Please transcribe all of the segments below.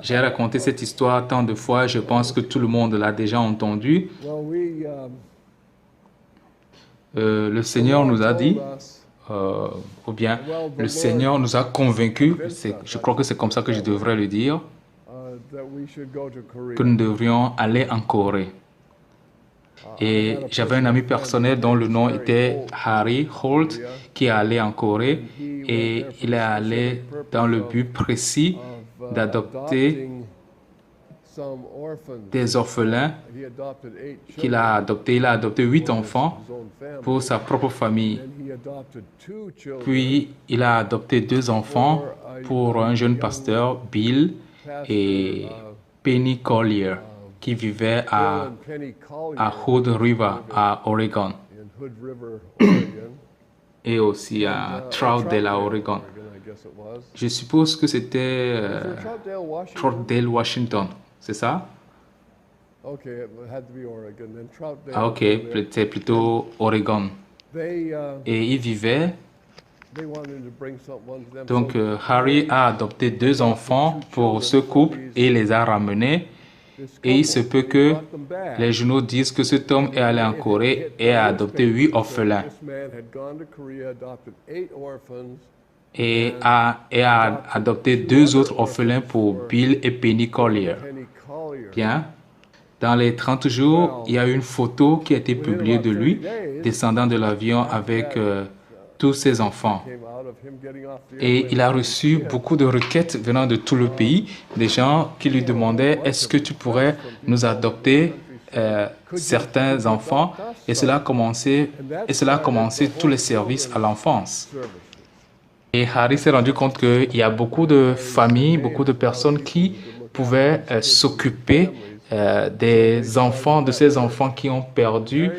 J'ai raconté cette histoire tant de fois, je pense que tout le monde l'a déjà entendu. Le Seigneur nous a dit, euh, ou bien le Seigneur nous a convaincus, je crois que c'est comme ça que je devrais le dire, que nous devrions aller en Corée. Et j'avais un ami personnel dont le nom était Harry Holt qui est allé en Corée et il est allé dans le but précis d'adopter des orphelins qu'il a adoptés. Il a adopté 8 enfants pour sa propre famille. Puis il a adopté 2 enfants pour un jeune pasteur, Bill et Penny Collier, qui vivait à Hood River, à Oregon, et aussi à Troutdale, à Oregon. Je suppose que c'était Troutdale, Washington, c'est ça? Ah, ok, c'était plutôt Oregon. Et il vivait. Donc, Harry a adopté 2 enfants pour ce couple et les a ramenés. Et il se peut que les journaux disent que cet homme est allé en Corée et a adopté 8 orphelins. Et a adopté 2 autres orphelins pour Bill et Penny Collier. Bien. Dans les 30 jours, il y a une photo qui a été publiée de lui descendant de l'avion avec tous ses enfants. Et il a reçu beaucoup de requêtes venant de tout le pays, des gens qui lui demandaient est-ce que tu pourrais nous adopter certains enfants, et cela a commencé tous les services à l'enfance. Et Harry s'est rendu compte qu'il y a beaucoup de familles, beaucoup de personnes qui pouvaient s'occuper des enfants, de ces enfants qui ont perdu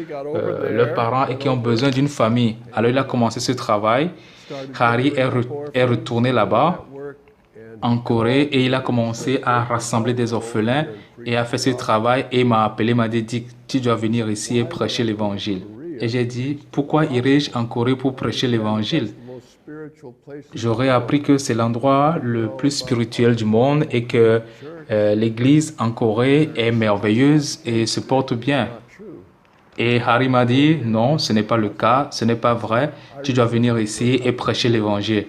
leurs parents et qui ont besoin d'une famille. Alors il a commencé ce travail. Harry est retourné là-bas, en Corée, et il a commencé à rassembler des orphelins et a fait ce travail et m'a appelé, m'a dit, tu dois venir ici et prêcher l'évangile. Et j'ai dit, pourquoi irais-je en Corée pour prêcher l'évangile? J'aurais appris que c'est l'endroit le plus spirituel du monde et que l'église en Corée est merveilleuse et se porte bien. Et Harry m'a dit, non, ce n'est pas le cas, ce n'est pas vrai, tu dois venir ici et prêcher l'évangile.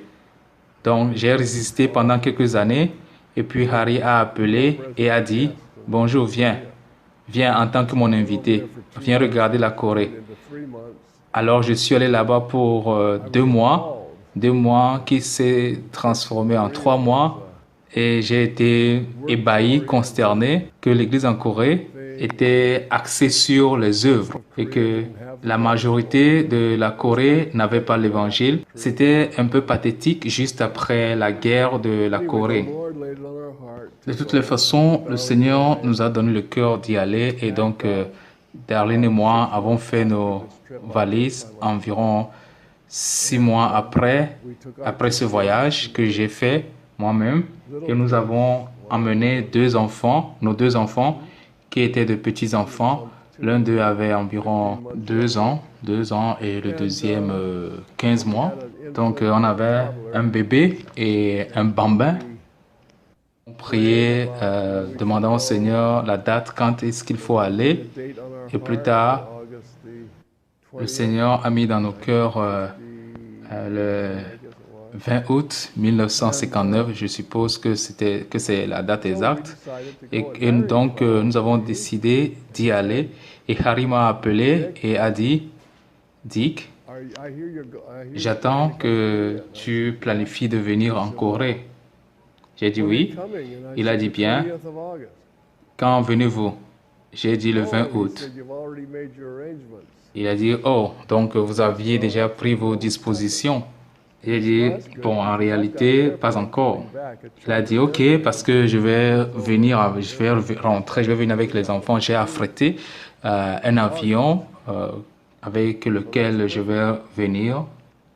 Donc j'ai résisté pendant quelques années et puis Harry a appelé et a dit, bonjour, viens en tant que mon invité, viens regarder la Corée. Alors je suis allé là-bas pour 2 mois qui s'est transformé en 3 mois et j'ai été ébahi, consterné que l'église en Corée était axée sur les œuvres et que la majorité de la Corée n'avait pas l'évangile. C'était un peu pathétique juste après la guerre de la Corée. De toutes les façons, le Seigneur nous a donné le cœur d'y aller et donc Darlene et moi avons fait nos valises environ 6 mois après ce voyage que j'ai fait moi-même, et nous avons emmené nos 2 enfants qui étaient de petits-enfants. L'un d'eux avait environ 2 ans et le deuxième 15 mois. Donc on avait un bébé et un bambin. On priait, demandant au Seigneur la date quand est-ce qu'il faut aller. Et plus tard, le Seigneur a mis dans nos cœurs le 20 août 1959, je suppose que c'est la date exacte. Et donc, nous avons décidé d'y aller. Et Harry m'a appelé et a dit, Dick, j'attends que tu planifies de venir en Corée. J'ai dit oui. Il a dit bien. Quand venez-vous? J'ai dit le 20 août. Il a dit, oh, donc vous aviez déjà pris vos dispositions. J'ai dit, bon, en réalité, pas encore. Il a dit, ok, parce que je vais rentrer, je vais venir avec les enfants. J'ai affrété un avion avec lequel je vais venir.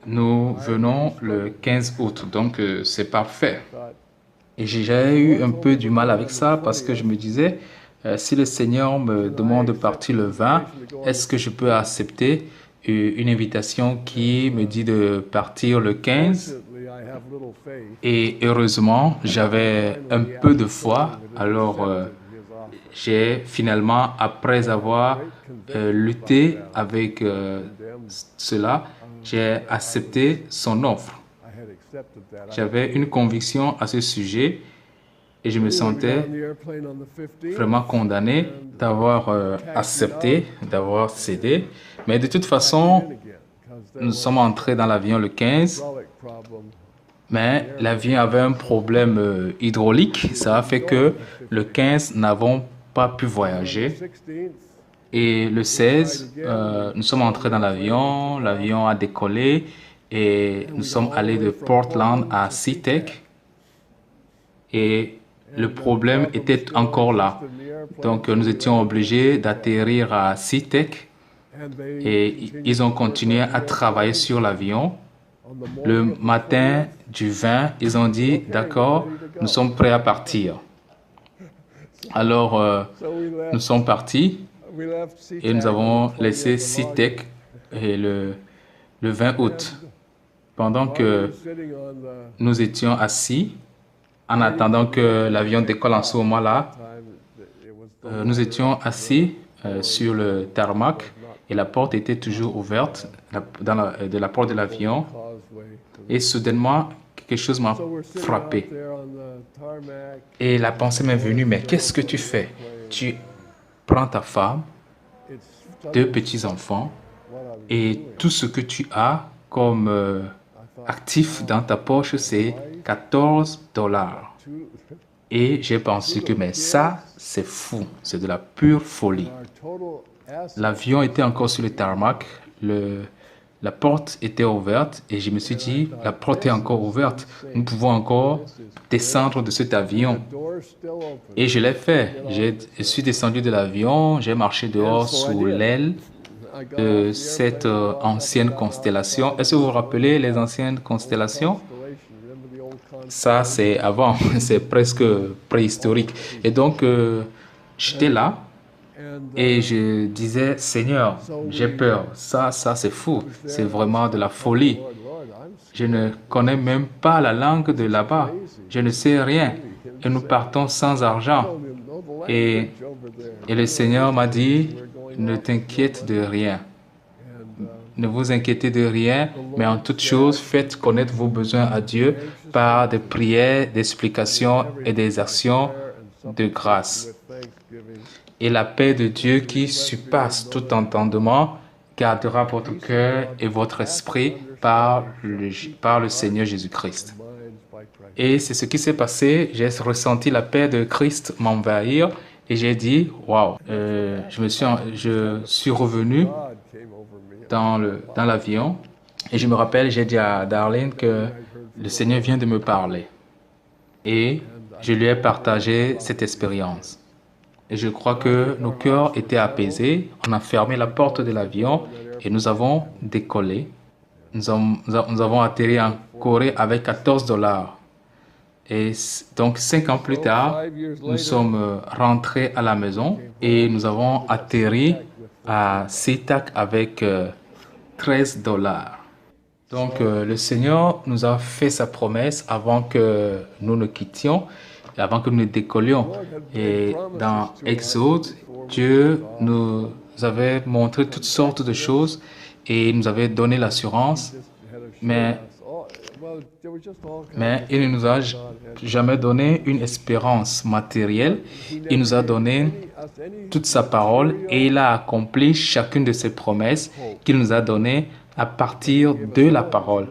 Nous venons le 15 août, donc c'est parfait. Et j'ai eu un peu du mal avec ça parce que je me disais, si le Seigneur me demande de partir le 20, est-ce que je peux accepter une invitation qui me dit de partir le 15? Et heureusement, j'avais un peu de foi. Alors, j'ai finalement, après avoir lutté avec cela, j'ai accepté son offre. J'avais une conviction à ce sujet et je me sentais vraiment condamné d'avoir accepté, d'avoir cédé. Mais de toute façon, nous sommes entrés dans l'avion le 15, mais l'avion avait un problème hydraulique. Ça a fait que le 15 n'avons pas pu voyager. Et le 16, nous sommes entrés dans l'avion a décollé et nous sommes allés de Portland à SeaTac. Et le problème était encore là. Donc, nous étions obligés d'atterrir à SeaTac et ils ont continué à travailler sur l'avion. Le matin du 20, ils ont dit, d'accord, nous sommes prêts à partir. Alors, nous sommes partis et nous avons laissé SeaTac le 20 août. Pendant que nous étions assis, en attendant que l'avion décolle en ce moment-là, nous étions assis sur le tarmac et la porte était toujours ouverte de la porte de l'avion. Et soudainement, quelque chose m'a frappé. Et la pensée m'est venue, mais qu'est-ce que tu fais? Tu prends ta femme, 2 petits-enfants et tout ce que tu as comme actif dans ta poche, c'est $14. Et j'ai pensé que, mais ça, c'est fou, c'est de la pure folie. L'avion était encore sur le tarmac, la porte était ouverte et je me suis dit, la porte est encore ouverte, nous pouvons encore descendre de cet avion. Et je l'ai fait. Je suis descendu de l'avion, j'ai marché dehors sous l'aile de cette ancienne constellation. Est-ce que vous vous rappelez les anciennes constellations? Ça, c'est avant, c'est presque préhistorique. Et donc, j'étais là et je disais, Seigneur, j'ai peur. Ça, c'est fou. C'est vraiment de la folie. Je ne connais même pas la langue de là-bas. Je ne sais rien. Et nous partons sans argent. Et le Seigneur m'a dit, ne t'inquiète de rien. Ne vous inquiétez de rien, mais en toute chose, faites connaître vos besoins à Dieu par des prières, des explications et des actions de grâce. Et la paix de Dieu qui surpasse tout entendement gardera votre cœur et votre esprit par le Seigneur Jésus-Christ. Et c'est ce qui s'est passé. J'ai ressenti la paix de Christ m'envahir et j'ai dit, waouh, je suis revenu dans l'avion et je me rappelle, j'ai dit à Darlene que le Seigneur vient de me parler et je lui ai partagé cette expérience. Et je crois que nos cœurs étaient apaisés. On a fermé la porte de l'avion et nous avons décollé. Nous avons atterri en Corée avec $14. Et donc, 5 ans plus tard, nous sommes rentrés à la maison et nous avons atterri à SeaTac avec $13. Donc, le Seigneur nous a fait sa promesse avant que nous ne quittions, avant que nous ne décollions. Et dans Exode, Dieu nous avait montré toutes sortes de choses et nous avait donné l'assurance, mais il ne nous a jamais donné une espérance matérielle. Il nous a donné toute sa parole et il a accompli chacune de ses promesses qu'il nous a données à partir de la parole.